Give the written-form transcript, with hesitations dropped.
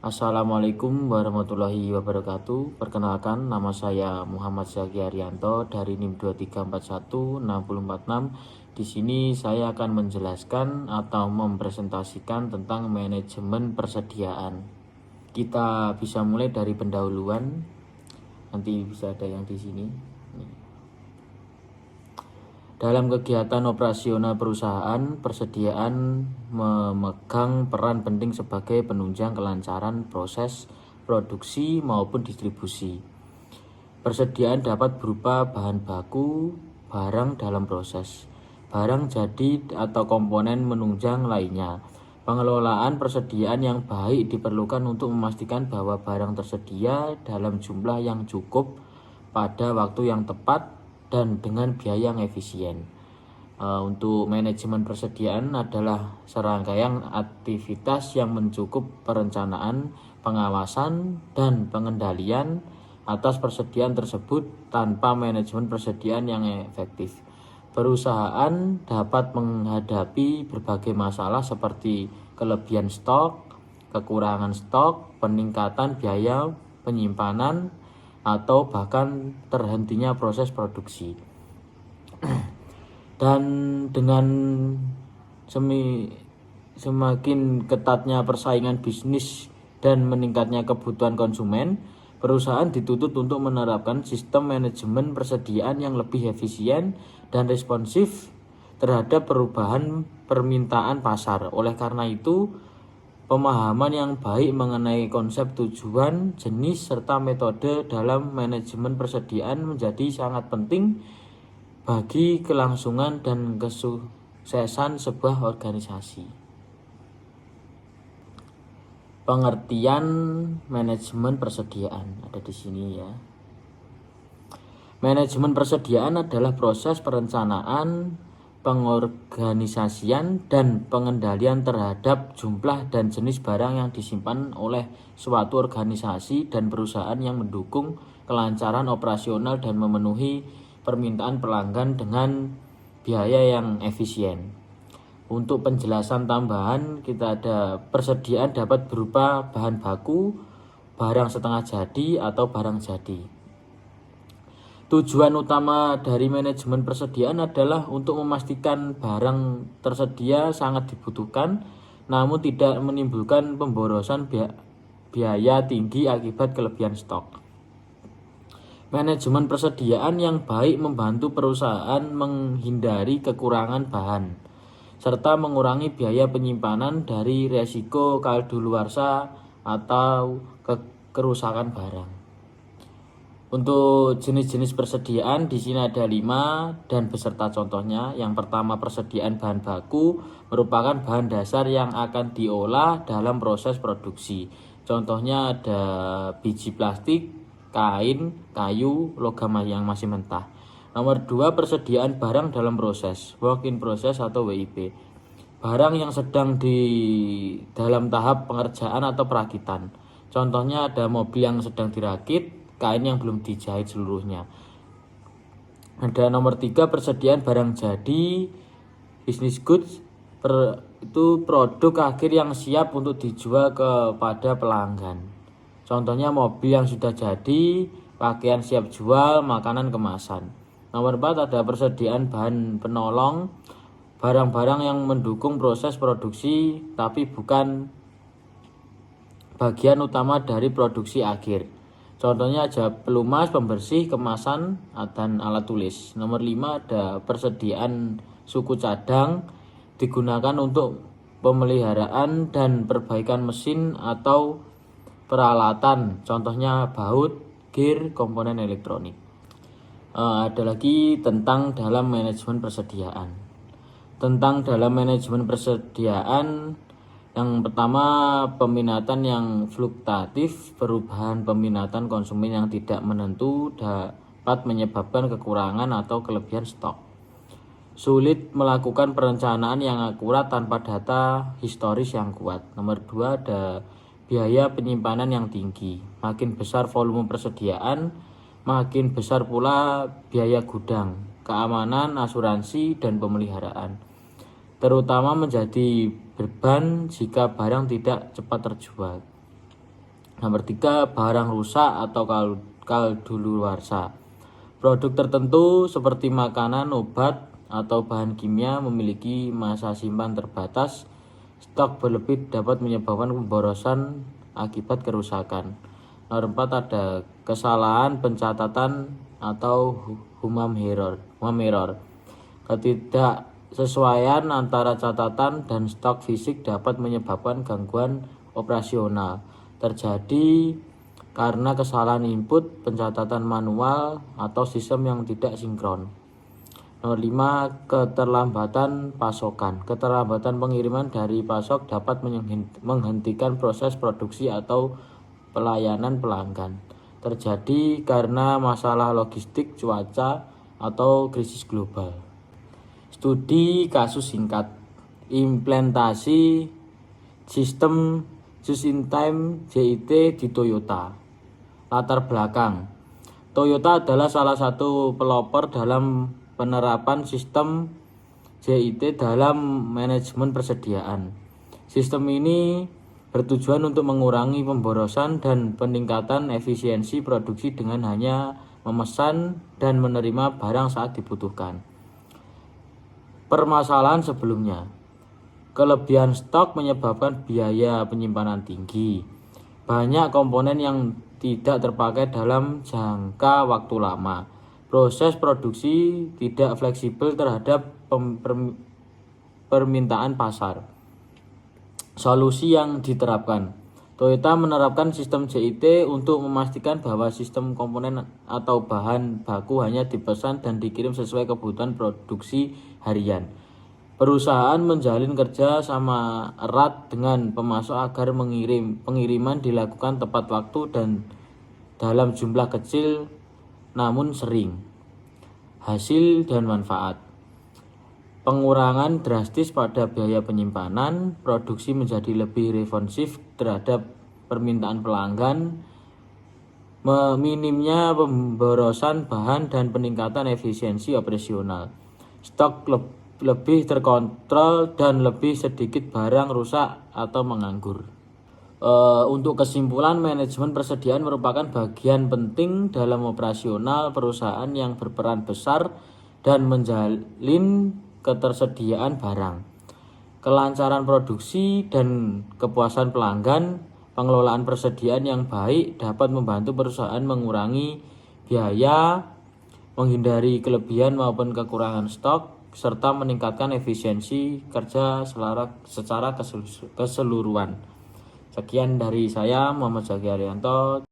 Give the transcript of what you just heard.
Assalamualaikum warahmatullahi wabarakatuh. Perkenalkan, nama saya Muhammad Zaki Arianto dari NIM 2341646. Di sini saya akan menjelaskan atau mempresentasikan tentang manajemen persediaan. Kita bisa mulai dari pendahuluan. Nanti bisa ada yang di sini. Dalam kegiatan operasional perusahaan, persediaan memegang peran penting sebagai penunjang kelancaran proses produksi maupun distribusi. Persediaan dapat berupa bahan baku, barang dalam proses, barang jadi atau komponen menunjang lainnya. Pengelolaan persediaan yang baik diperlukan untuk memastikan bahwa barang tersedia dalam jumlah yang cukup pada waktu yang tepat dan dengan biaya yang efisien. Untuk manajemen persediaan adalah serangkaian aktivitas yang mencakup perencanaan, pengawasan, dan pengendalian atas persediaan tersebut. Tanpa manajemen persediaan yang efektif, perusahaan dapat menghadapi berbagai masalah seperti kelebihan stok, kekurangan stok, peningkatan biaya penyimpanan, atau bahkan terhentinya proses produksi. Dan dengan semakin ketatnya persaingan bisnis dan meningkatnya kebutuhan konsumen, perusahaan dituntut untuk menerapkan sistem manajemen persediaan yang lebih efisien dan responsif terhadap perubahan permintaan pasar. Oleh karena itu, pemahaman yang baik mengenai konsep tujuan, jenis, serta metode dalam manajemen persediaan menjadi sangat penting bagi kelangsungan dan kesuksesan sebuah organisasi. Pengertian manajemen persediaan ada di sini ya. Manajemen persediaan adalah proses perencanaan, pengorganisasian, dan pengendalian terhadap jumlah dan jenis barang yang disimpan oleh suatu organisasi dan perusahaan yang mendukung kelancaran operasional dan memenuhi permintaan pelanggan dengan biaya yang efisien. Untuk penjelasan tambahan, kita ada persediaan dapat berupa bahan baku, barang setengah jadi, atau barang jadi. Tujuan utama dari manajemen persediaan adalah untuk memastikan barang tersedia sangat dibutuhkan, namun tidak menimbulkan pemborosan biaya tinggi akibat kelebihan stok. Manajemen persediaan yang baik membantu perusahaan menghindari kekurangan bahan, serta mengurangi biaya penyimpanan dari resiko kadaluarsa atau kerusakan barang. Untuk jenis-jenis persediaan di sini ada 5 dan beserta contohnya. Yang pertama, persediaan bahan baku merupakan bahan dasar yang akan diolah dalam proses produksi. Contohnya ada biji plastik, kain, kayu, logam yang masih mentah. Nomor 2, persediaan barang dalam proses, work in process atau WIP. Barang yang sedang di dalam tahap pengerjaan atau perakitan. Contohnya ada mobil yang sedang dirakit, kain yang belum dijahit seluruhnya. Ada nomor 3, persediaan barang jadi, business goods, itu produk akhir yang siap untuk dijual kepada pelanggan. Contohnya mobil yang sudah jadi, pakaian siap jual, makanan kemasan. Nomor 4, ada persediaan bahan penolong, barang-barang yang mendukung proses produksi tapi bukan bagian utama dari produksi akhir. Contohnya ada pelumas, pembersih, kemasan, dan alat tulis. Nomor 5, ada persediaan suku cadang, digunakan untuk pemeliharaan dan perbaikan mesin atau peralatan. Contohnya baut, gear, komponen elektronik. Ada lagi tentang dalam manajemen persediaan. Tentang dalam manajemen persediaan, yang pertama, peminatan yang fluktuatif. Perubahan peminatan konsumen yang tidak menentu dapat menyebabkan kekurangan atau kelebihan stok. Sulit melakukan perencanaan yang akurat tanpa data historis yang kuat. Nomor 2, ada biaya penyimpanan yang tinggi. Makin besar volume persediaan, makin besar pula biaya gudang, keamanan, asuransi, dan pemeliharaan. Terutama menjadi beban jika barang tidak cepat terjual. Nomor 3, barang rusak atau kadaluarsa. Produk tertentu seperti makanan, obat, atau bahan kimia memiliki masa simpan terbatas. Stok berlebih dapat menyebabkan pemborosan akibat kerusakan. Nomor 4, ada kesalahan pencatatan atau human error. Ketidaksesuaian antara catatan dan stok fisik dapat menyebabkan gangguan operasional. Terjadi karena kesalahan input, pencatatan manual, atau sistem yang tidak sinkron. Nomor 5, keterlambatan pasokan. Keterlambatan pengiriman dari pasok dapat menghentikan proses produksi atau pelayanan pelanggan. Terjadi karena masalah logistik, cuaca, atau krisis global. Studi kasus singkat. Implementasi sistem just-in-time JIT di Toyota. Latar belakang. Toyota adalah salah satu pelopor dalam penerapan sistem JIT dalam manajemen persediaan. Sistem ini bertujuan untuk mengurangi pemborosan dan peningkatan efisiensi produksi dengan hanya memesan dan menerima barang saat dibutuhkan. Permasalahan sebelumnya. Kelebihan stok menyebabkan biaya penyimpanan tinggi. Banyak komponen yang tidak terpakai dalam jangka waktu lama. Proses produksi tidak fleksibel terhadap permintaan pasar. Solusi yang diterapkan. Toyota menerapkan sistem JIT untuk memastikan bahwa sistem komponen atau bahan baku hanya dipesan dan dikirim sesuai kebutuhan produksi harian. Perusahaan menjalin kerja sama erat dengan pemasok agar pengiriman dilakukan tepat waktu dan dalam jumlah kecil namun sering. Hasil dan manfaat. Pengurangan drastis pada biaya penyimpanan, produksi menjadi lebih responsif terhadap permintaan pelanggan, minimnya pemborosan bahan dan peningkatan efisiensi operasional. Stok lebih terkontrol dan lebih sedikit barang rusak atau menganggur. Untuk kesimpulan, manajemen persediaan merupakan bagian penting dalam operasional perusahaan yang berperan besar dan menjalin ketersediaan barang, kelancaran produksi, dan kepuasan pelanggan. Pengelolaan persediaan yang baik dapat membantu perusahaan mengurangi biaya, menghindari kelebihan maupun kekurangan stok, serta meningkatkan efisiensi kerja secara keseluruhan. Sekian dari saya, Muhammad Zaki Arianto.